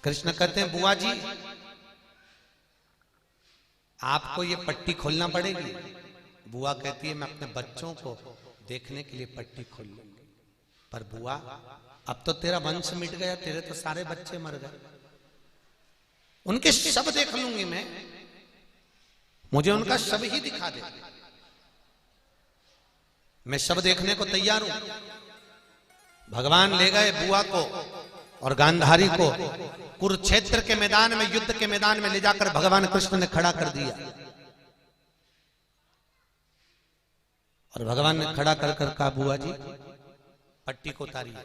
कृष्ण कहते हैं बुआ जी आपको ये पट्टी खोलना पड़ेगी। बुआ कहती है मैं अपने बच्चों को देखने के लिए पट्टी खोल लूंगी। पर बुआ अब तो तेरा वंश मिट गया, तेरे तो सारे बच्चे मर गए, उनके शव देख लूंगी मैं, मुझे उनका शव ही दिखा दे, मैं शव देखने को तैयार हूं। भगवान ले गए बुआ को और गांधारी को कुरुक्षेत्र के मैदान में, युद्ध के मैदान में ले जाकर भगवान कृष्ण ने खड़ा कर दिया। और भगवान ने खड़ा कर कर कहा बुआ जी पट्टी को उतारिए।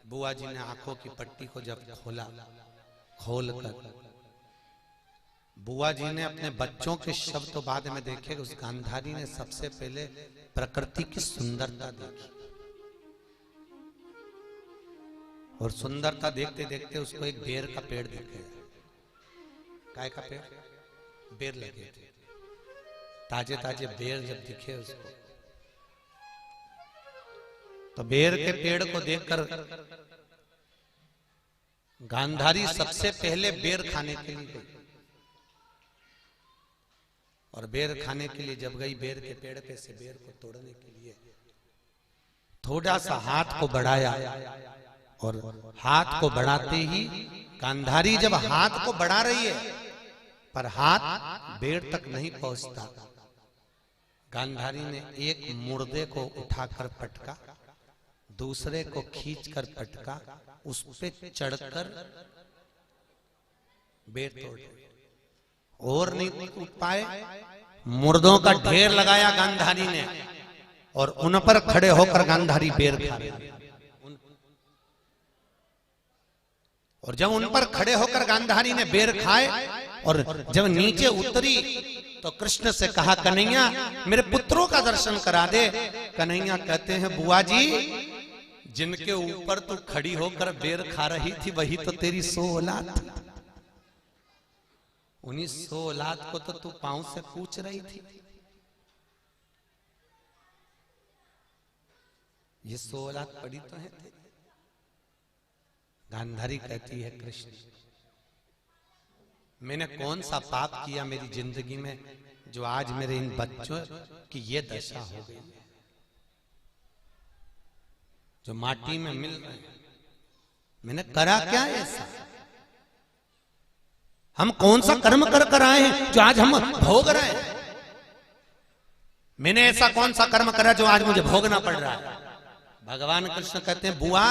बुआ जी ने आंखों की पट्टी को जब खोला, खोलकर बुआ जी ने अपने बच्चों के शव तो बाद में देखे, उस गांधारी ने सबसे पहले प्रकृति की सुंदरता देखी। और सुंदरता देखते देखते उसको एक बेर का पेड़ दिख गया। काय का पेड़? बेर लगे थे, ताजे ताजे बेर जब दिखे उसको, तो बेर के पेड़ को देखकर गांधारी सबसे पहले बेर खाने के लिए गई। और बेर खाने के लिए जब गई, बेर के पेड़ पे से बेर को तोड़ने के लिए थोड़ा सा हाथ को बढ़ाया, और हाथ को बढ़ाते ही गांधारी जब हाथ को बढ़ा रही है पर हाथ बेर तक नहीं पहुंचता, गांधारी ने एक मुर्दे को उठाकर पटका, दूसरे को खींचकर पटका, उस पे चढ़कर बेर तोड़ दी। और नहीं उठ पाए, मुर्दों का ढेर लगाया गांधारी ने, और उन पर खड़े होकर गांधारी बेर खा रही। और जब उन पर खड़े होकर गांधारी ने बेर खाए और जब नीचे उतरी तो कृष्ण से कहा कन्हैया मेरे पुत्रों का दर्शन करा दे। कन्हैया कहते हैं बुआ जी जिनके ऊपर तू खड़ी होकर बेर खा रही थी वही तो तेरी 100 औलाद थी, उन्हीं 100 औलाद को तो तू पांव से पूछ रही थी। ये 100 औलाद पड़ी तो है। गांधारी कहती है कृष्ण मैंने कौन सा पाप किया मेरी जिंदगी में जो आज मेरे इन बच्चों की ये दशा हो गई, जो माटी में मिल रहे हैं, मैंने करा क्या ऐसा? हम कौन सा कर्म कर कर आए हैं जो आज हम भोग रहे हैं? मैंने ऐसा कौन सा कर्म करा जो आज मुझे भोगना पड़ रहा है? भगवान कृष्ण कहते हैं बुआ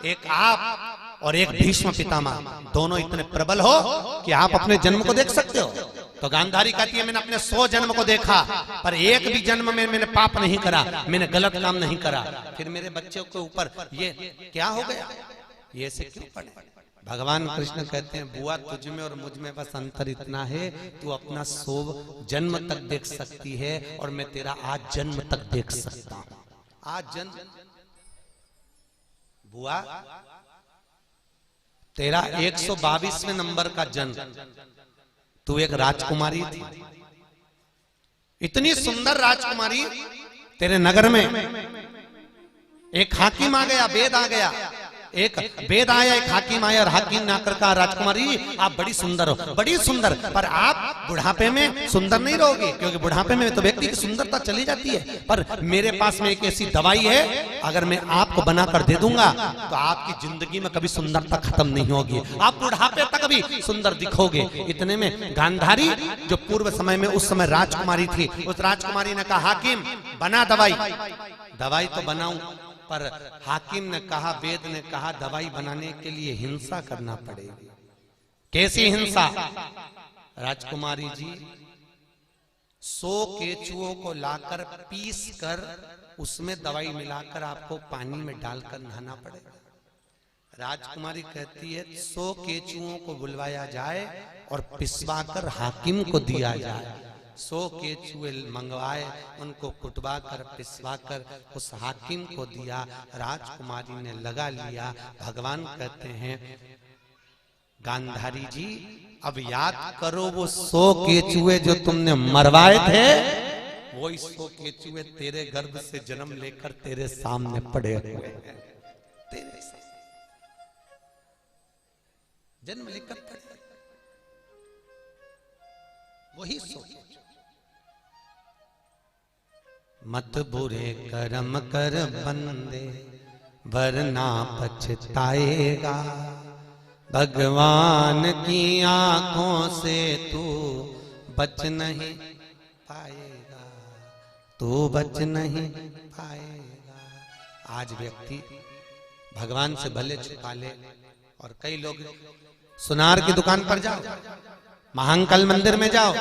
एक आप और एक भीष्म पितामह दोनों इतने प्रबल हो कि आप अपने जन्म को देख सकते हो। तो गांधारी कहती है मैंने अपने 100 जन्म को देखा पर एक भी जन्म में मैंने पाप नहीं करा, मैंने गलत काम नहीं करा, फिर मेरे बच्चों के ऊपर ये क्या हो गया, ये से क्यों पड़े? भगवान कृष्ण कहते हैं बुआ तुझ में और मुझ में बस अंतर इतना है तू अपना 100 जन्म तक देख सकती है और मैं तेरा आज जन्म तक देख सकता हूं। आज जन्म बुआ तेरा 122वें नंबर का जन्म, तू एक राजकुमारी थी, इतनी सुंदर राजकुमारी, तेरे नगर में एक हाकिम आ गया, वेद आ गया, एक वेद आया, एक हाकिम आया और हाकिम ने आकर कहा राजकुमारी आप बड़ी सुंदर हो, बड़ी सुंदर, पर आप बुढ़ापे में सुंदर नहीं रहोगे क्योंकि बुढ़ापे में तो व्यक्ति की सुंदरता चली जाती है, पर मेरे पास में एक ऐसी दवाई है अगर मैं आपको बनाकर दे दूंगा तो आपकी जिंदगी में कभी सुंदरता खत्म नहीं होगी, आप बुढ़ापे तक भी सुंदर दिखोगे। इतने में गांधारी जो पूर्व समय में उस समय राजकुमारी थी, उस राजकुमारी ने कहा हाकिम बना दवाई। दवाई तो बनाऊं पर हाकिम ने कहा, वेद ने कहा दवाई बनाने के लिए हिंसा करना पड़ेगी। कैसी हिंसा? राजकुमारी जी 100 केचुओं को लाकर पीस कर उसमें दवाई मिलाकर आपको पानी में डालकर नहाना पड़ेगा। राजकुमारी कहती है 100 केचुओं को बुलवाया जाए और पिसवाकर हाकिम को दिया जाए। 100 केचुए मंगवाए, उनको कुटवा कर पिसवा कर उस हाकिम को दिया, राजकुमारी ने लगा लिया। भगवान कहते हैं गांधारी जी अब याद करो वो 100 केचुए जो तुमने मरवाए थे, वो 100 केचुए तेरे गर्भ से जन्म लेकर तेरे सामने पड़े हुए हैं। जन्म लिखकर पढ़े, वही सोचो। मत बुरे कर्म कर बंदे, वरना पछताएगा। भगवान की आंखों से तू बच नहीं पाएगा, तू बच नहीं पाएगा। आज व्यक्ति भगवान से भले छुपा ले, और कई लोग सुनार की दुकान पर जाओ, महांकल मंदिर में जाओ,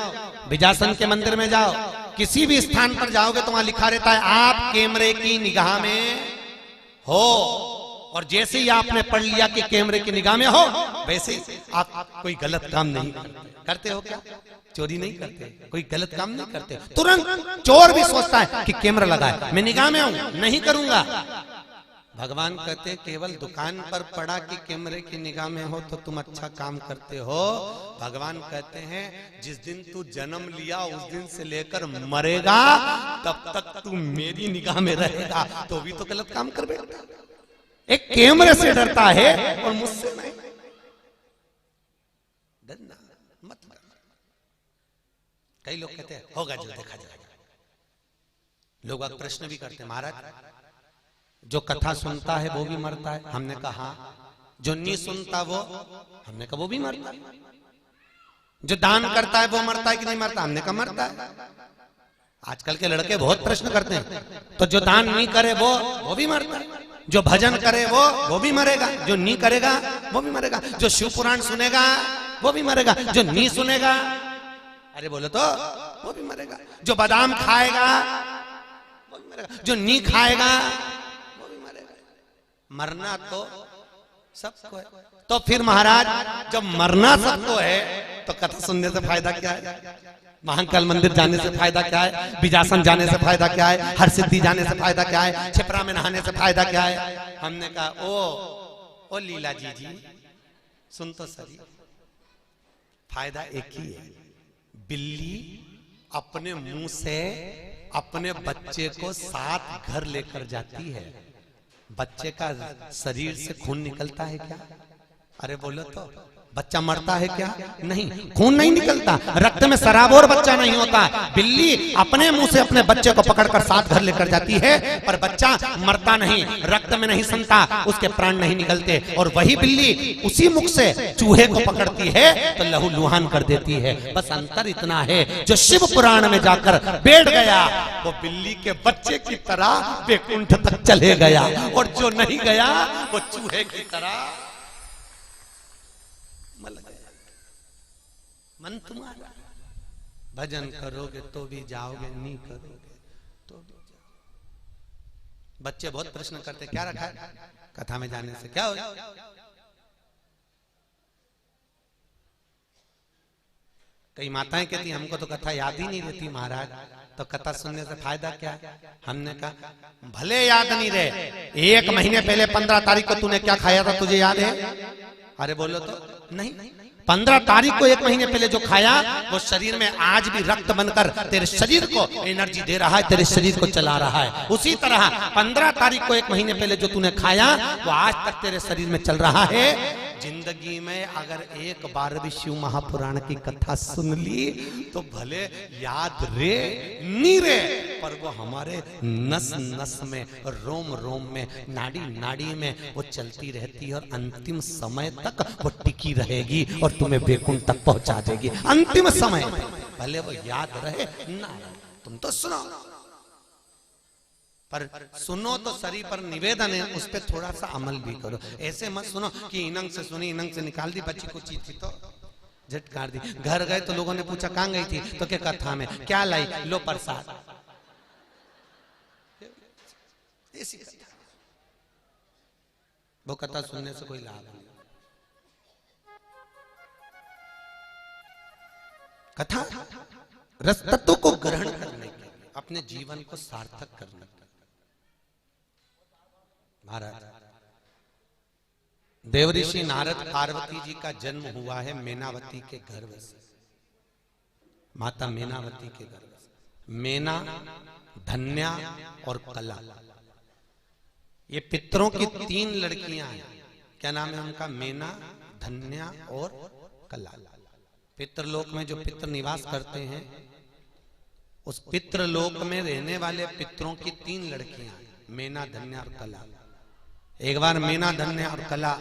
बिजासन के मंदिर में जाओ, किसी भी स्थान पर जाओगे तो वहां लिखा रहता है आप कैमरे की निगाह में हो, और जैसे ही आपने पढ़ लिया कि कैमरे की निगाह में हो, वैसे ही आप कोई गलत काम नहीं करते हो। क्या चोरी नहीं करते, कोई गलत काम नहीं करते। तुरंत चोर भी सोचता है कि कैमरा लगा है, मैं निगाह में हूं, नहीं करूंगा। भगवान कहते केवल दुकान पर पड़ा कि कैमरे की निगाह में हो तो तुम अच्छा काम करते हो। भगवान कहते हैं जिस दिन तू जन्म लिया उस दिन से लेकर मरेगा तब तक तू मेरी निगाह में रहेगा, तो भी तो गलत काम कर बैठा। एक कैमरे से डरता है और मुझसे नहीं डरना मत। कई लोग कहते हैं होगा जो देखा जाएगा। लोग अब प्रश्न भी करते हैं महाराज जो कथा सुनता है वो भी मरता है। हमने कहा जो नहीं सुनता वो, हमने कहा वो भी मरता है। जो दान करता है वो मरता है कि नहीं मरता, हमने कहा मरता है। आजकल के लड़के बहुत प्रश्न करते हैं, तो जो दान नहीं करे वो भी मरता है। जो भजन करे वो भी मरेगा, जो नहीं करेगा वो भी मरेगा। जो शिव पुराण सुनेगा वो भी मरेगा, जो नहीं सुनेगा अरे बोले तो वो भी मरेगा। जो बादाम खाएगा वो भी मरेगा, जो नहीं खाएगा वो भी मरेगा। मरना तो सबको है। तो फिर महाराज जब मरना सबको है तो कथा सुनने से फायदा क्या है? महाकाल मंदिर जाने से फायदा क्या है? बिजासन जाने से फायदा क्या है? हर सिद्धि जाने से फायदा क्या है? छिपरा में नहाने से फायदा क्या है? हमने कहा ओ लीला जी सुन तो सही, फायदा एक ही है। बिल्ली अपने मुंह से अपने बच्चे को 7 घर लेकर जाती है। बच्चे का शरीर से खून निकलता है क्या? अरे बोलो तो बच्चा मरता है क्या? नहीं, खून नहीं निकलता, रक्त में शराब और बच्चा नहीं होता। बिल्ली अपने मुंह से अपने बच्चे को पकड़कर 7 घर लेकर जाती है, पर बच्चा मरता नहीं, रक्त में नहीं सनता, उसके प्राण नहीं निकलते। और वही बिल्ली उसी मुख से चूहे को पकड़ती है तो लहू लुहान कर देती है। बस अंतर इतना है, जो शिव पुराण में जाकर बैठ गया वो बिल्ली के बच्चे की तरह वैकुंठ तक चले गया, और जो नहीं गया वो चूहे की तरह मन तुम्हारा। भजन करोगे तो भी जाओगे, नहीं करोगे तो भी जाओगे। बच्चे बहुत प्रश्न करते क्या रखा है कथा में जाने से क्या हो? कई माताएं कहती हमको तो कथा याद ही नहीं रहती महाराज, तो कथा सुनने से फायदा क्या है? हमने कहा भले याद नहीं रहे, 1 महीने पहले 15 तारीख को तूने क्या खाया था तुझे याद है? अरे बोलो तो नहीं। 15 तारीख को 1 महीने पहले जो खाया वो शरीर में आज भी रक्त बनकर तेरे शरीर को एनर्जी दे रहा है, तेरे शरीर को चला रहा है। उसी तरह 15 तारीख को 1 महीने पहले जो तूने खाया वो आज तक तेरे शरीर में चल रहा है। जिंदगी में अगर एक बार भी शिव महापुराण की कथा सुन ली तो भले याद रे नहीं रे, पर वो हमारे नस नस में, रोम रोम में, नाड़ी नाड़ी में वो चलती रहती है, और अंतिम समय तक वो टिकी रहेगी और तुम्हें वैकुंठ तक पहुंचा देगी। अंतिम समय भले वो याद रहे ना, तुम तो सुनो, पर सुनो तो सरी, पर निवेदन है उस पर थोड़ा सा अमल भी करो। ऐसे मत सुनो कि इनंग से सुनी, इनंग से निकाल दी, बच्ची को चीज थी तो झटकार दी। घर गए तो लोगों ने पूछा कहां गई थी, तो क्या कथा में, क्या लाई, लो प्रसाद। ऐसी कथा, वो कथा सुनने से कोई लाभ नहीं। कथा रस तत्व को ग्रहण करने के लिए, अपने जीवन को सार्थक करने के लिए। महाराज देवऋषि नारद पार्वती जी का जन्म हुआ है मेनावती के गर्भ से, माता मेनावती के गर्भ से। मेना, धन्या और कला, ये पितरों की 3 लड़कियां हैं। क्या नाम है उनका? मेना, धन्या और कला। पितृलोक में जो पितृ निवास करते हैं, उस पितृलोक में रहने वाले पितरों की 3 लड़कियां, मेना, धन्या और कला। एक बार मेना, धन्या और कला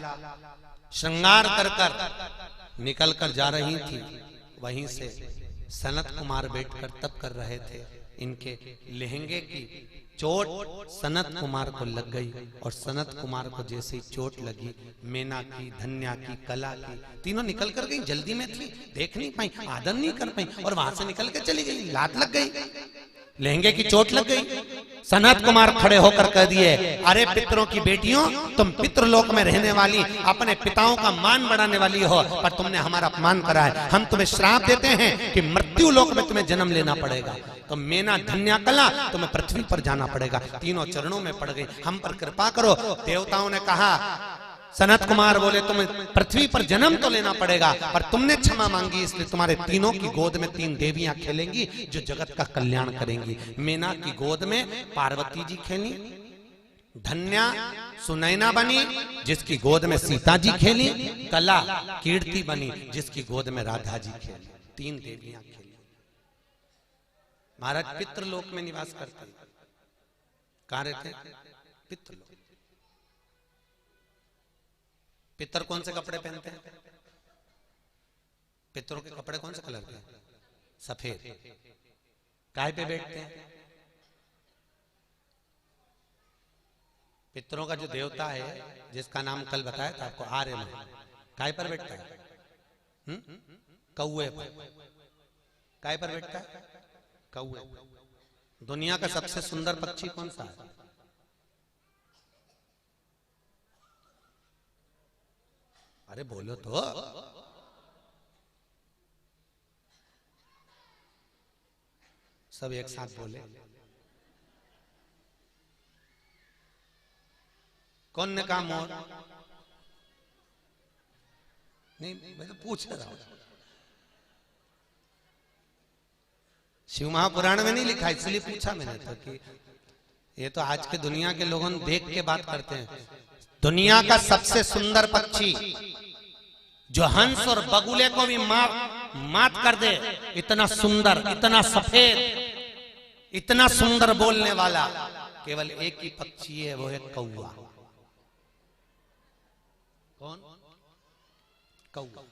श्रृंगार कर कर निकल कर जा रही थी। वहीं से सनत कुमार बैठकर तप कर रहे थे। इनके लहंगे की चोट सनत कुमार को लग गई और सनत कुमार को जैसे ही चोट लगी, मेना की, धन्या की, कला की, तीनों निकल कर गई। जल्दी में थी, देख नहीं पाई, आदर नहीं कर पाई और वहां से निकल के चली गई। लात लग गई, लहंगे की चोट लग गई। सनत कुमार खड़े होकर कह दिए, अरे पितरों की बेटियों, तुम पितृलोक में रहने वाली, अपने पिताओं का मान बढ़ाने वाली हो, पर तुमने हमारा अपमान करा है। हम तुम्हें श्राप देते हैं कि मृत्यु लोक में तुम्हें जन्म लेना पड़ेगा। तो मेना, धन्या, कला, तुम्हें पृथ्वी पर जाना पड़ेगा। तीनों चरणों में पड़ गई, हम पर कृपा करो। देवताओं ने कहा, सनत कुमार बोले, तुम्हें पृथ्वी पर जन्म तो लेना पड़ेगा, पर तुमने क्षमा मांगी, इसलिए तुम्हारे तीनों की गोद में 3 देवियां खेलेंगी जो जगत का कल्याण करेंगी। मेना की गोद में पार्वती जी खेली, धन्या सुनैना बनी जिसकी गोद में सीता जी खेली, कला कीर्ति बनी जिसकी गोद में राधा जी खेली। 3 देवियां खेली। महाराज पितृलोक में निवास करते, कहां रहते? पितृलोक। पितर कौन से कपड़े पहनते हैं? पितरों के कपड़े कौन से कलर के? सफेद। काय पे बैठते हैं? पितरों का जो देवता है, जिसका नाम कल बताया था आपको, आर्यमन, काय पर बैठता है? कौवे पर। काय पर बैठता है? कौवे। दुनिया का सबसे सुंदर पक्षी कौन सा है? अरे बोलो तो। सब एक साथ बोले। कौन ने कहा मोर? नहीं, मैं तो पूछ रहा हूं। शिव महापुराण में नहीं लिखा, इसलिए पूछा मैंने तो कि ये तो आज के दुनिया के लोगों देख के बात करते हैं। दुनिया का सबसे सुंदर पक्षी जो हंस और बगुले को भी मात कर दे, इतना सुंदर, इतना सफेद, इतना सुंदर बोलने वाला, केवल एक ही पक्षी है, वो है कौवा। कौन? कौवा।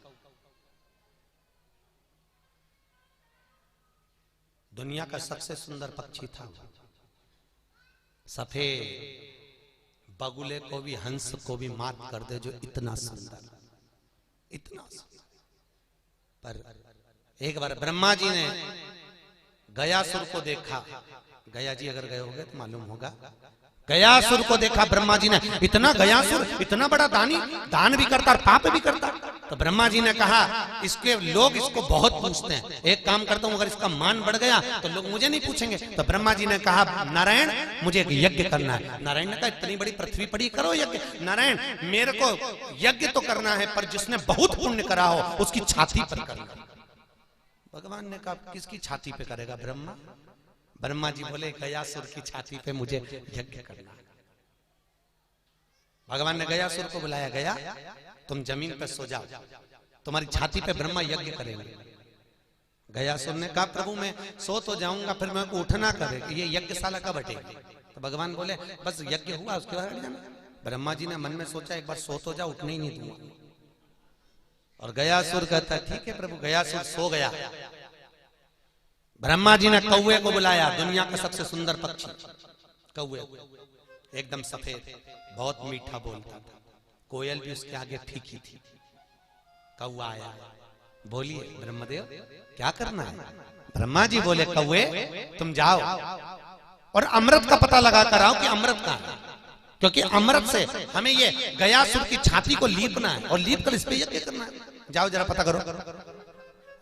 दुनिया का सबसे सुंदर पक्षी था, सफेद, बगुले को भी, हंस को भी मात कर दे, जो इतना सुंदर, इतना सुंदर। पर एक बार ब्रह्मा जी ने गयासुर को देखा। गया जी अगर गए होंगे तो मालूम होगा। गयासुर को देखा ब्रह्मा जी ने, इतना गयासुर, इतना बड़ा दानी, दान भी करता और पाप भी करता। तो ब्रह्मा जी ने कहा, इसके लोग इसको बहुत पूछते हैं, एक काम करता हूं, अगर इसका मान बढ़ गया तो लोग मुझे नहीं पूछेंगे। तो ब्रह्मा जी ने कहा, नारायण मुझे एक यज्ञ करना है। नारायण ने कहा, इतनी बड़ी पृथ्वी पड़ी, करो यज्ञ। नारायण मेरे को यज्ञ तो करना है, पर जिसने बहुत पुण्य करा हो उसकी छाती पर करना। भगवान ने कहा, किसकी छाती पे करेगा? ब्रह्मा। ब्रह्मा जी बोले, गयासुर की छाती पे मुझे यज्ञ करना। भगवान ने गयासुर को बुलाया, गया तुम जमीन पर सो जाओ, तुम्हारी छाती पे ब्रह्मा यज्ञ करेंगे। गयासुर ने कहा, प्रभु मैं सो तो जाऊंगा, फिर मेरे को उठना करे, ये यज्ञशाला कब हटेगी? तो भगवान बोले, बस यज्ञ हुआ उसके बाद हट जाना। ब्रह्मा जी ने मन में सोचा, एक बार सो तो जा, उठने ही नहीं दूंगा। और गयासुर कहता, ठीक है प्रभु। गयासुर सो गया। ब्रह्मा जी ने कौवे को बुलाया, दुनिया का सबसे सुंदर पक्षी कौवे, एकदम सफेद, बहुत मीठा बोलता था, कोयल भी उसके आगे फीकी थी। कौवा आया, बोलिए ब्रह्मदेव क्या करना है? ब्रह्मा जी बोले, कौवे तुम जाओ और अमृत का पता लगा कर आओ कि अमृत कहां है, क्योंकि अमृत से हमें ये गयासुर की छाती को लीपना है और लीप कर इस पे यज्ञ करना है। जाओ जरा पता करो।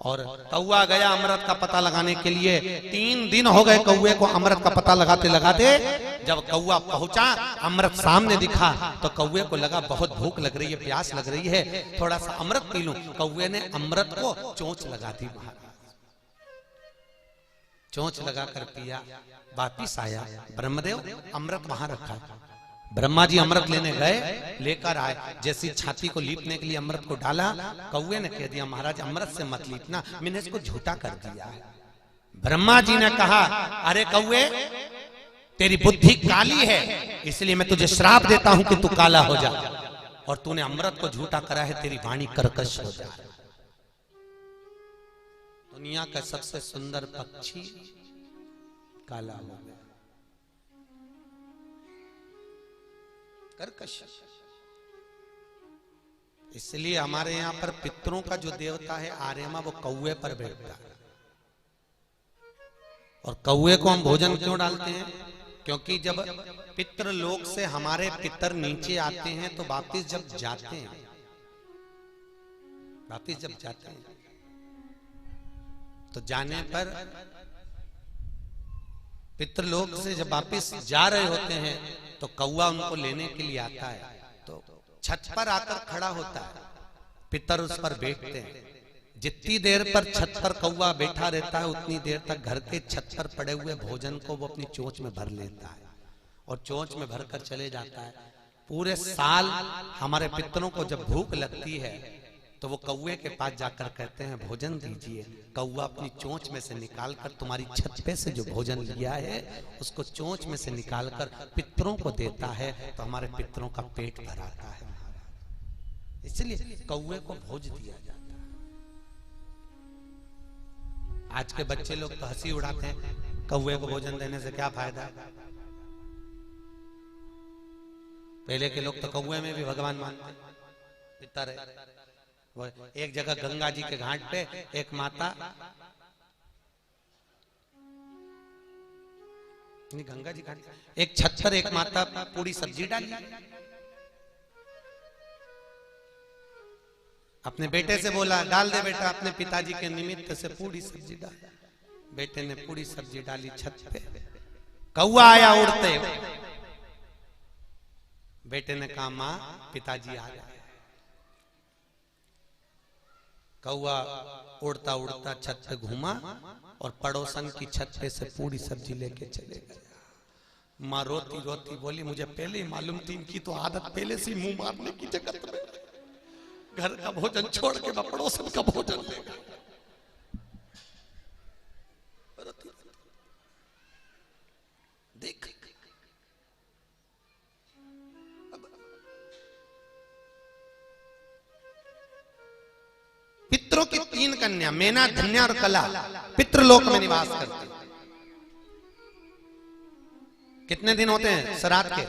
और कौवा गया अमृत का पता लगाने के लिए। 3 दिन हो गए कौवे को अमृत का पता लगाते लगाते। जब कौवा पहुंचा, अमृत सामने दिखा, तो कौवे को लगा बहुत भूख लग रही है, प्यास लग रही है, थोड़ा सा अमृत पी लूं। कौवे ने अमृत को चोंच लगा दी, चोंच लगा कर पिया, वापिस आया। ब्रह्मदेव अमृत वहां रखा। ब्रह्मा जी अमृत लेने गए, लेकर आए, जैसी छाती को लीपने के लिए अमृत को डाला, कौवे ने कह दिया महाराज अमृत से मत लीपना, मैंने इसको झूठा कर दिया है। ब्रह्मा जी ने कहा अरे कौवे तेरी बुद्धि काली है, इसलिए मैं तुझे श्राप देता हूं कि तू काला हो जा, और तूने अमृत को झूठा करा है, तेरी वाणी कर्कश हो जा। दुनिया का सबसे सुंदर पक्षी काला हो गया, कर्कश। इसलिए हमारे यहां पर पितरों का जो देवता है आर्यमा, वो कौवे पर बैठता है। और कौवे को हम भोजन क्यों डालते हैं? क्योंकि जब पितृ लोक से हमारे पितर नीचे आते हैं तो वापिस जब जाते हैं, तो जाने पर पितृलोक से जब वापिस जा रहे होते हैं तो कौवा उनको लेने के लिए आता है, तो छत पर आकर खड़ा होता है, पितर उस पर बैठते हैं। जितनी देर पर छत पर कौवा बैठा रहता है उतनी देर तक घर के छत पर पड़े हुए भोजन को वो अपनी चोंच में भर लेता है और चोंच में भरकर चले जाता है। पूरे साल हमारे पितरों को जब भूख लगती है तो वो कौवे के पास जाकर कहते हैं भोजन दीजिए। कौवा अपनी चोंच में से निकालकर तुम्हारी छत पे से जो भोजन लिया है उसको चोंच में से निकालकर पितरों को देता है, तो हमारे पितरों का पेट भराता है। इसलिए कौवे को भोज दिया जाता है। आज के बच्चे लोग तो हंसी उड़ाते हैं, कौवे को भोजन देने से क्या फायदा। पहले के लोग तो कौवे में भी भगवान मानते, पितर है। एक जगह गंगा जी के घाट पे एक माता, नहीं गंगा जी घाट, एक छत पर एक माता पूरी सब्जी डाली, अपने बेटे से बोला डाल दे बेटा, अपने पिताजी के निमित्त से पूरी सब्जी डाल। बेटे ने पूरी सब्जी डाली छत पे, कौवा आया उड़ते। बेटे ने कहा मां पिताजी आ गए। कौवा उड़ता उड़ता छत पे घूमा और पड़ोसन की छत पे से पूरी सब्जी लेके चले गया। मां रोती रोती बोली मुझे पहले ही मालूम थी, इनकी तो आदत पहले से मुंह मारने की जगत में, घर का भोजन छोड़ के मैं पड़ोसन का भोजन लेगा। देख पितरों की 3 कन्या मेना, धन्या और कला पितृलोक में निवास करती। कितने दिन होते हैं श्राद्ध के?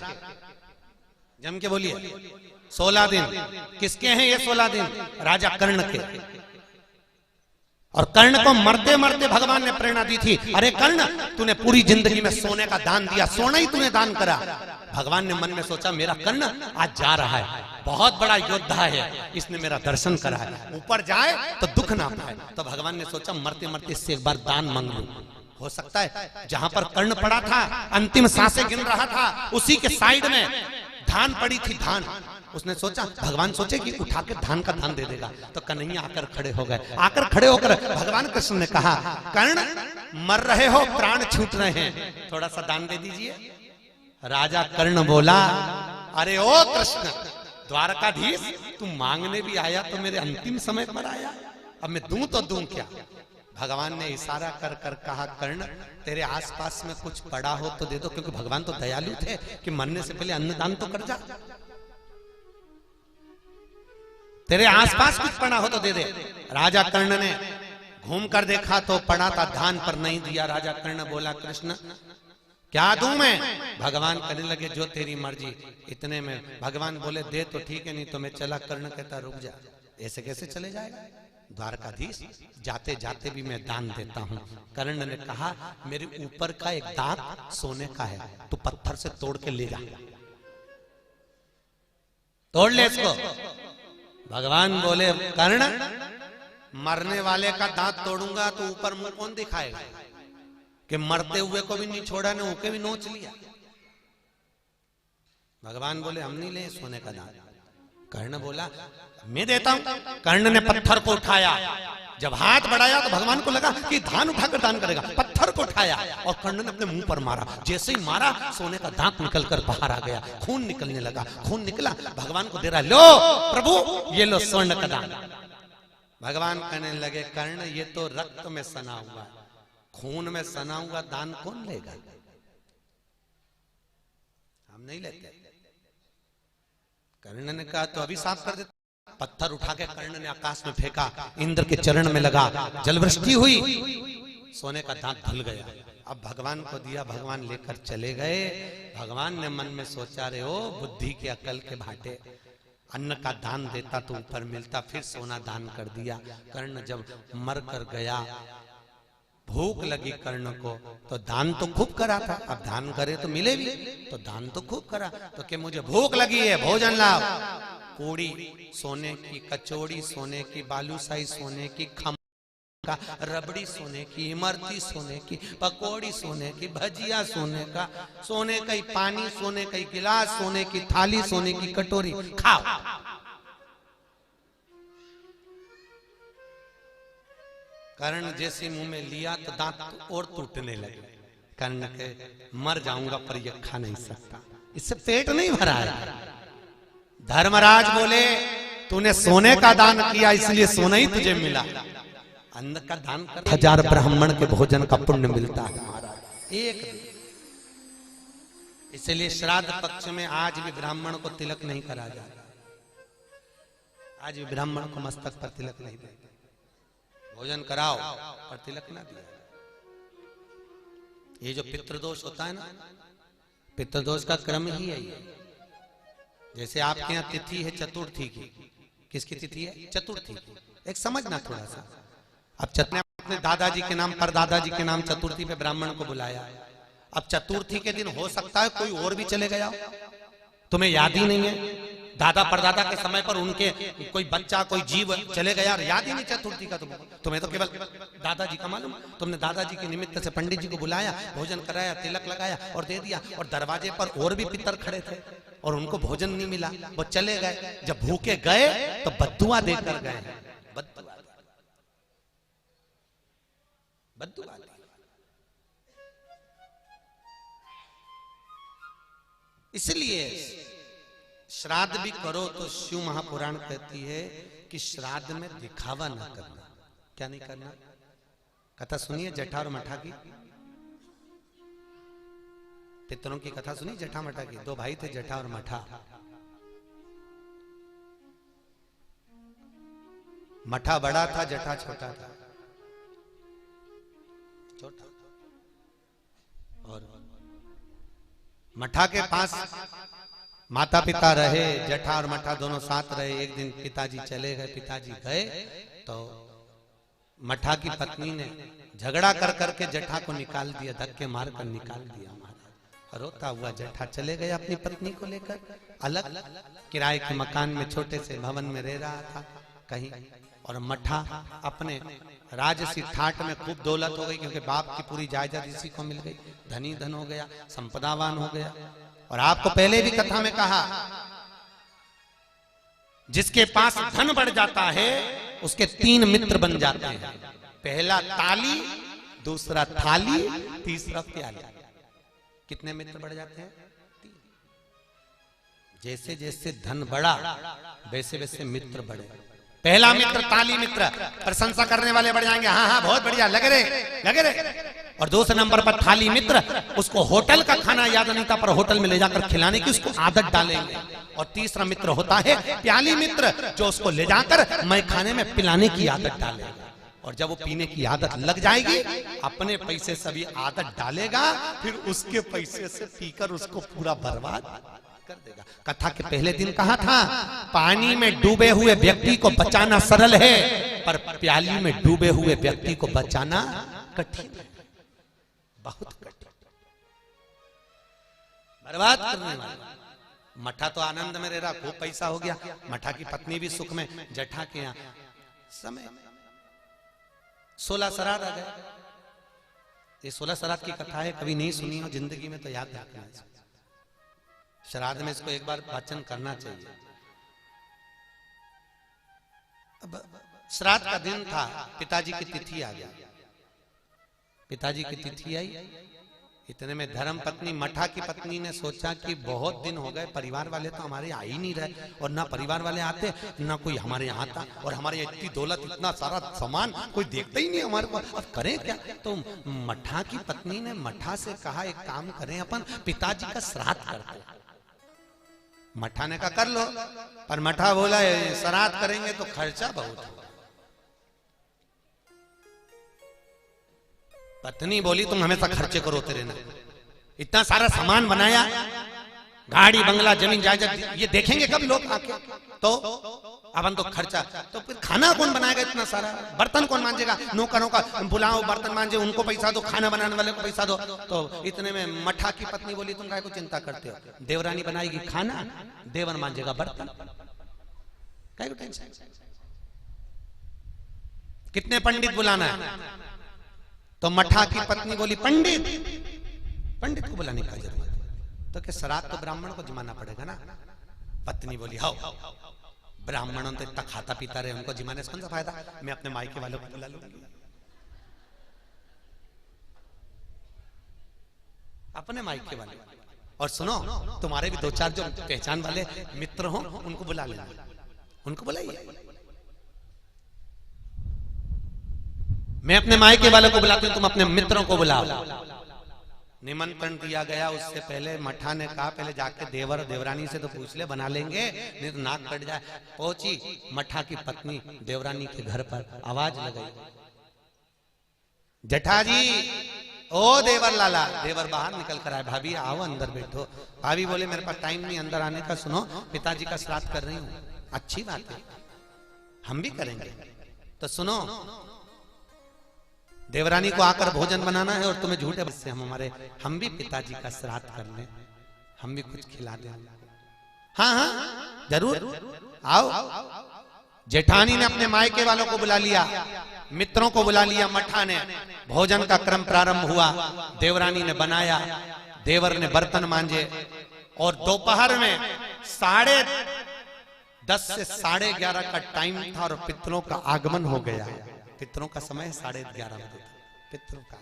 जम के बोलिए 16 दिन। किसके हैं ये 16 दिन? राजा कर्ण के। और कर्ण को मरते मरते भगवान ने प्रेरणा दी थी, अरे कर्ण तूने पूरी जिंदगी में सोने का दान दिया, सोना ही तूने दान करा। भगवान ने मन में सोचा मेरा कर्ण आज जा रहा है, बहुत बड़ा योद्धा है, इसने मेरा दर्शन करा है, ऊपर जाए तो दुख ना पाए। तो भगवान ने सोचा मरते मरते इससे एक बार दान मांग लूं। हो सकता है जहां पर कर्ण पड़ा था, अंतिम सांसें गिन रहा था, उसी के साइड में धान पड़ी थी, धान। उसने सोचा भगवान सोचे कि उठा के धान का दान दे देगा, तो कन्हैया आकर खड़े हो गए। आकर खड़े होकर भगवान कृष्ण ने कहा कर्ण मर रहे हो, प्राण छूट रहे हैं, थोड़ा सा दान दे दीजिए। राजा कर्ण बोला अरे ओ कृष्ण द्वारकाधीश, तू मांगने भी आया तो मेरे अंतिम समय पर आया, अब मैं दूं तो दूं क्या। भगवान ने इशारा कर कर कहा कर्ण तेरे आसपास में कुछ पड़ा हो तो दे दो, क्योंकि भगवान तो दयालु थे कि मरने से पहले अन्नदान तो कर जा। तेरे आसपास कुछ पड़ा हो तो दे दे। राजा कर्ण ने घूम कर देखा तो पड़ा था धान, पर नहीं दिया। राजा कर्ण बोला कृष्ण क्या दूं मैं? भगवान कहने लगे जो तेरी मर्जी। इतने में भगवान बोले दे तो ठीक है, नहीं तो मैं चला। कर्ण कहता रुक जा, ऐसे कैसे चले जाएगा? द्वारकाधीश जाते जाते भी मैं दान देता हूं। कर्ण ने कहा मेरे ऊपर का एक दांत सोने का है, तू पत्थर से तोड़ के ले जा, तोड़ ले इसको। भगवान बोले कर्ण मरने वाले का दांत तोड़ूंगा तो ऊपर मुंह कौन दिखाएगा, कि मरते हुए को भी नहीं छोड़ा ने उके भी नोच लिया। भगवान बोले हम नहीं ले सोने का दांत। कर्ण बोला मैं देता हूं। कर्ण ने पत्थर को उठाया, जब हाथ बढ़ाया तो भगवान को लगा कि धान उठाकर दान करेगा, पत्थर को उठाया और कर्ण ने अपने मुंह पर मारा। जैसे ही मारा सोने का दांत निकलकर बाहर आ गया, खून निकलने लगा। खून निकला, भगवान को दे रहा, लो प्रभु ये लो स्वर्ण का दान। भगवान कहने लगे कर्ण ये तो रक्त में सना हुआ, खून में सना हुआ दान कौन लेगा, हम नहीं लेते। कर्ण ने कहा तो अभी साफ कर देते। पत्थर उठा के कर्ण ने आकाश में फेंका, इंद्र के चरण में लगा, जलवृष्टि हुई, सोने का दांत धुल गया। अब भगवान को दिया, भगवान लेकर चले गए। भगवान ने मन में सोचा, रे ओ बुद्धि के अकल के भाटे, अन्न का दान देता तो ऊपर मिलता, फिर सोना दान कर दिया। कर्ण जब मर कर गया, भूख लगी कर्ण को, तो दान तो खूब करा था, अब दान करे तो मिले भी, तो दान तो खूब करा। तो कि मुझे भूख लगी है, भोजन लाओ। पूड़ी सोने की, कचौड़ी सोने की, बालूशाही सोने की, खम्मा का, रबड़ी सोने की, इमरती सोने की, पकौड़ी सोने की, भजिया सोने का, सोने का ही पानी, सोने का ही गिलास, सोने की थाली, सोने की कटोरी, खाओ। कर्ण जैसे मुंह में लिया तो दांत और टूटने लगे। कर्ण के मर जाऊंगा पर यह खा नहीं सकता, इससे पेट नहीं भरा है। धर्मराज बोले तूने सोने का दान किया इसलिए सोना ही तुझे मिला, अन्न का दान कर 1000 ब्राह्मण के भोजन का पुण्य मिलता है महाराज एक दिन। इसलिए श्राद्ध पक्ष में आज भी ब्राह्मण को तिलक नहीं करा जाता, आज भी ब्राह्मण को मस्तक पर तिलक नहीं देते। भोजन कराओ पर तिलक ना दिया। ये जो पितृदोष होता है ना, पितृदोष का क्रम ही है ये। जैसे आपके यहाँ तिथि है चतुर्थी की, किसकी तिथि है? चतुर्थी की। एक समझना थोड़ा सा, अब अपने दादाजी के नाम, पर दादाजी के नाम चतुर्थी पे ब्राह्मण को बुलाया। अब चतुर्थी के दिन हो सकता है कोई और भी चले गया, तुम्हें याद ही नहीं है। दादा परदादा के समय पर उनके कोई बच्चा, कोई जीव चले गया, याद ही नहीं चतुर्थी का। तुम्हें तो केवल दादाजी का मालूम। तुमने दादाजी के निमित्त से पंडित जी को बुलाया, भोजन कराया, तिलक लगाया और दे दिया। और दरवाजे पर और भी पितर खड़े थे और उनको भोजन नहीं मिला, वो चले गए। जब भूखे गए तो बद्दुआ देकर गए, बद्दुआ। इसलिए श्राद्ध भी करो तो शिव महापुराण कहती है कि श्राद्ध में दिखावा ना करना। क्या नहीं करना? कथा सुनिए जटा और मठा की, पितरों की कथा सुनी जटा मठा की। दो भाई थे जटा और मठा। मठा बड़ा था, जटा छोटा था। छोटा और मठा के पास माता पिता रहे, जटा और मठा दोनों साथ रहे। एक दिन पिताजी चले गए, पिताजी गए तो मठा की पत्नी ने झगड़ा कर करके जटा को निकाल दिया, धक्के मार कर निकाल दिया। महाराज रोता हुआ जटा चले गए अपनी पत्नी को लेकर अलग, किराए के मकान में छोटे से भवन में रह रहा था कहीं। और मठा अपने राजसी ठाट में खूब दौलत हो गई, क्योंकि बाप की पूरी जायदाद इसी को मिल गई, धनी धन हो गया, संपदावान हो गया। और आपको पहले भी कथा में कहा, जिसके पास धन बढ़ जाता है उसके 3 मित्र बन जाते हैं। पहला ताली, दूसरा थाली, तीसरा प्याली। कितने मित्र बढ़ जाते हैं? 3। जैसे जैसे धन बढ़ा वैसे वैसे मित्र बढ़े। पहला मित्र ताली मित्र, प्रशंसा करने वाले बढ़ जाएंगे, हाँ हाँ बहुत बढ़िया, लगे रहे। और दूसरे नंबर पर थाली मित्र, उसको होटल का खाना याद नहीं था पर होटल में ले जाकर खिलाने की उसको आदत डालेंगे। और तीसरा मित्र होता है प्याली मित्र, जो उसको ले जाकर मैं खाने में पिलाने की आदत डालेगा। और जब वो पीने की आदत लग जाएगी, अपने पैसे से भी आदत डालेगा, फिर उसके पैसे से पीकर उसको पूरा बर्बाद कर देगा। कथा के पहले दिन कहा था, पानी में डूबे हुए व्यक्ति को बचाना सरल है, पर प्याली में डूबे हुए व्यक्ति को बचाना कठिन है, बहुत कठिन, बर्बाद करने वाला। मठा तो आनंद में रह रहा, खूब पैसा हो गया। मठा की पत्नी भी सुख में। जटा के यहाँ समय 16 श्राद्ध आ गए। ये 16 श्राद्ध की कथा है, कभी नहीं सुनी हो जिंदगी में तो याद रखना है। श्राद्ध में इसको एक बार वाचन करना चाहिए। अब श्राद्ध का दिन था, पिताजी की तिथि आ गया। पिताजी की तिथि आई, इतने में धर्म पत्नी मठा की पत्नी ने सोचा कि बहुत दिन हो गए, परिवार वाले तो हमारे आ ही नहीं रहे, और ना परिवार वाले आते ना कोई हमारे यहाँ आता, और हमारे इतनी दौलत इतना सारा सामान कोई देखता ही नहीं हमारे को, अब करें क्या। तो मठा की पत्नी ने मठा से कहा एक काम करें, अपन पिताजी का श्राद्ध करते। मठा ने कहा कर लो, पर मठा बोला श्राद्ध करेंगे तो खर्चा बहुत होगा। पत्नी बोली तुम हमेशा खर्चे करो तेरे ना, इतना सारा सामान बनाया, गाड़ी बंगला जमीन जायदाद, ये देखेंगे कब लोग आके, तो अपन तो खर्चा, तो फिर खाना कौन बनाएगा इतना सारा, बर्तन कौन मांजेगा, नौकरों का बुलाओ बर्तन मांजे, उनको पैसा दो, खाना बनाने वाले को पैसा दो। तो इतने में मठा की पत्नी बोली तुम काय को चिंता करते हो, देवरानी बनाएगी खाना, देवर मांजेगा बर्तन, काय को टेंशन। कितने पंडित बुलाना है, तो मठा की पत्नी बोली पंडित, पंडित को बुलाने का जरूरत, तो क्या श्राद्ध तो ब्राह्मण को जिमाना पड़ेगा ना। पत्नी बोली हाँ, ब्राह्मणों तो इतना खाता पीता रहे, उनको जिमाने से कौन सा फायदा, मैं अपने मायके वालों को बुला लूंगी, अपने मायके वाले। और सुनो, तुम्हारे भी दो चार जो पहचान वाले मित्र हो उनको बुला लेना, उनको बुलाइए। मैं अपने मायके वालों को बुलाती हूं, तुम अपने मित्रों को बुलाओ। निमंत्रण दिया गया, उससे पहले मठा ने कहा पहले जाके देवर देवरानी से तो पूछ ले, बना लेंगे नहीं तो नाक कट जाए। पहुंची मठा की पत्नी देवरानी के घर पर, आवाज लगाई जेठा जी, ओ देवर लाला। देवर बाहर निकल कर आए, भाभी आओ अंदर बैठो। भाभी बोले मेरे पास टाइम नहीं अंदर आने का, सुनो पिताजी का श्राद्ध कर रही हूँ। अच्छी बात है, हम भी करेंगे, तो सुनो देवरानी को आकर भोजन बनाना है और तुम्हें झूठे बच्चे हम भी पिताजी का श्राद्ध कर लें, हम भी कुछ खिला दें। हाँ हाँ जरूर आओ। जेठानी ने अपने मायके वालों को बुला लिया, मित्रों को बुला लिया, मठा ने भोजन का क्रम प्रारंभ हुआ। देवरानी ने बनाया, देवर ने बर्तन मांजे, और दोपहर में 10:30 से 11:30 का टाइम था और पितरों का आगमन हो गया। पितरों का समय 11:30 बजे, पितरों का।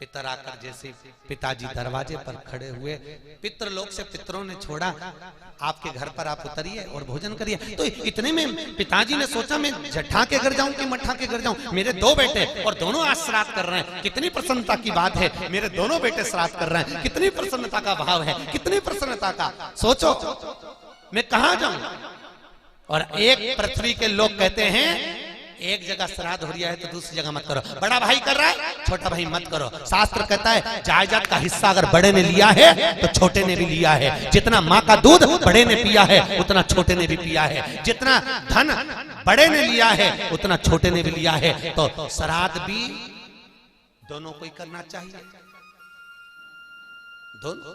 पितर आकर जैसे पिताजी दरवाजे पर खड़े हुए, पितृ लोक से पितरों ने छोड़ा, आपके घर पर आप उतरिए और भोजन करिए। तो इतने में पिताजी ने सोचा मैं जठा के घर जाऊं कि मठा के घर जाऊं, मेरे दो बेटे और दोनों आज श्राद्ध कर रहे हैं, कितनी प्रसन्नता की बात है, मेरे दोनों बेटे श्राद्ध कर रहे हैं, कितनी प्रसन्नता का भाव है, कितनी प्रसन्नता का। सोचो मैं कहां जाऊं। और एक पृथ्वी के लोग कहते हैं एक जगह श्राद्ध हो रहा है तो दूसरी जगह मत करो, बड़ा भाई कर रहा है छोटा भाई मत करो। शास्त्र कहता है जायदाद का हिस्सा अगर बड़े ने लिया है तो छोटे ने भी लिया है, जितना माँ का दूध बड़े ने पिया है उतना छोटे ने भी पिया है, जितना धन बड़े ने लिया है उतना छोटे ने भी लिया है। तो श्राद्ध भी दोनों को ही करना चाहिए, दोनों।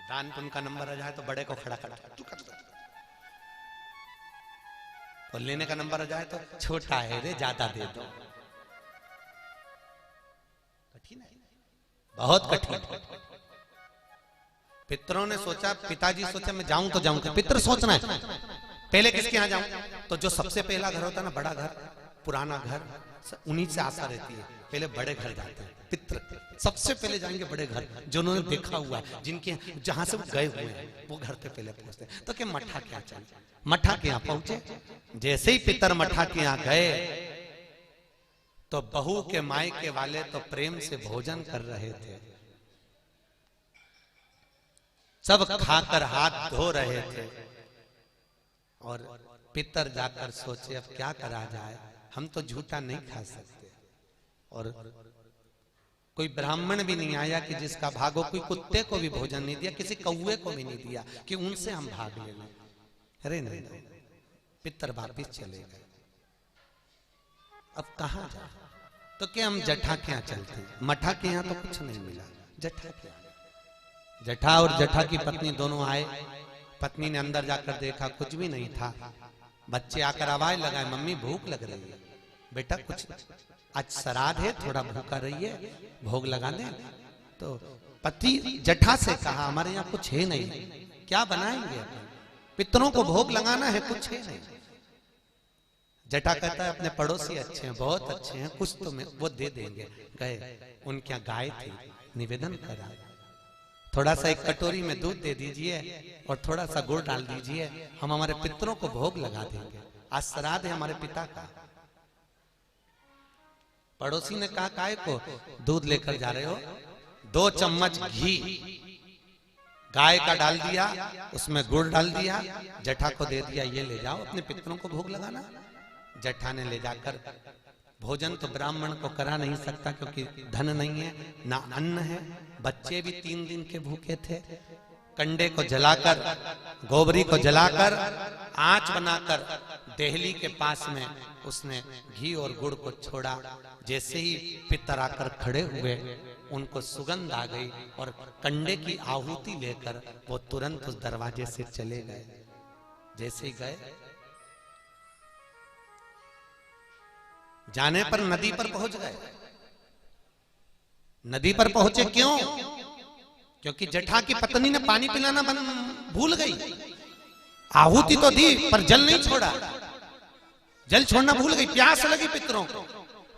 दान पुण्य का नंबर आ जाए तो बड़े को खड़ा कर, और लेने का नंबर आ जाए तो छोटा है रे ज्यादा दे दो। कठिन है, बहुत कठिन। पितरों ने सोचा, पिताजी सोचा मैं जाऊं तो जाऊं, पितर सोचना है पहले किसके यहाँ जाऊं, तो जो सबसे पहला घर होता है ना, बड़ा घर, पुराना घर, उन्हीं से आशा रहती है, पहले बड़े घर जाते हैं। पितर सबसे पहले जाएंगे बड़े घर, जो उन्होंने देखा हुआ है, जिनके जहां से वो गए हुए हैं, वो घर पे पहले पहुंचते हैं। तो क्या मठा क्या चाहिए, मठा के यहाँ पहुंचे। जैसे ही पितर मठा के यहाँ गए तो बहू के मायके वाले तो प्रेम से भोजन कर रहे थे, सब खाकर हाथ धो रहे थे। और पितर जाकर सोचे अब क्या करा जाए, हम तो झूठा नहीं खा सकते, और कोई ब्राह्मण भी नहीं आया कि जिसका भाग हो, कोई कुत्ते को भी भोजन नहीं दिया, किसी कौवे को भी नहीं दिया कि उनसे हम भाग ले लें। अरे नहीं, पितर वापिस चले गए। अब कहां जाए, तो क्या हम जठा के यहाँ चलते, मठा के यहाँ तो कुछ नहीं मिला, जठा के यहाँ। जठा और जठा की पत्नी दोनों आए, पत्नी ने अंदर जाकर देखा कुछ भी नहीं था। बच्चे आकर आवाज लगाए मम्मी भूख लग रही है, बेटा कुछ आज श्राद्ध है, थोड़ा भूखा रहिए, भोग लगा ले। तो पति जठा से कहा हमारे यहाँ कुछ है नहीं, क्या बनाएंगे, पितरों को भोग लगाना है, कुछ है नहीं। जटा कहता है अपने पड़ोसी अच्छे हैं, बहुत अच्छे हैं, कुछ तो वो दे देंगे। गए, उनके यहाँ गाय थी, निवेदन करा, थोड़ा सा एक कटोरी में दूध दे दीजिए और थोड़ा सा गुड़ डाल दीजिए, हम हमारे पितरों को भोग लगा देंगे, आज श्राद्ध है हमारे पिता का। पड़ोसी ने कहा काय को दूध लेकर जा रहे हो? 2 चम्मच घी गाय का डाल दिया, उसमें गुड़ डाल दिया, जटा को दे दिया, ये ले जाओ अपने पितरों को भोग लगाना। जटा ने ले जाकर, भोजन तो ब्राह्मण को करा नहीं सकता क्योंकि धन नहीं है, ना अन्न है, बच्चे भी 3 दिन के भूखे थे। कंडे को जलाकर, गोबरी को जलाकर, आंच बनाकर देहली के पास में उसने घी और गुड़ को छोड़ा। जैसे ही पितर आकर खड़े हुए, उनको सुगंध आ गई और कंडे की आहुति लेकर वो तुरंत उस दरवाजे से चले गए। जैसे ही गए, जाने पर नदी पर पहुंच गए। नदी पर पहुंचे क्यों? क्योंकि जटा की पत्नी ने पानी पिलाना भूल गई। आहुति तो दी पर जल नहीं छोड़ा, जल छोड़ना भूल गई, प्यास लगी पितरों को।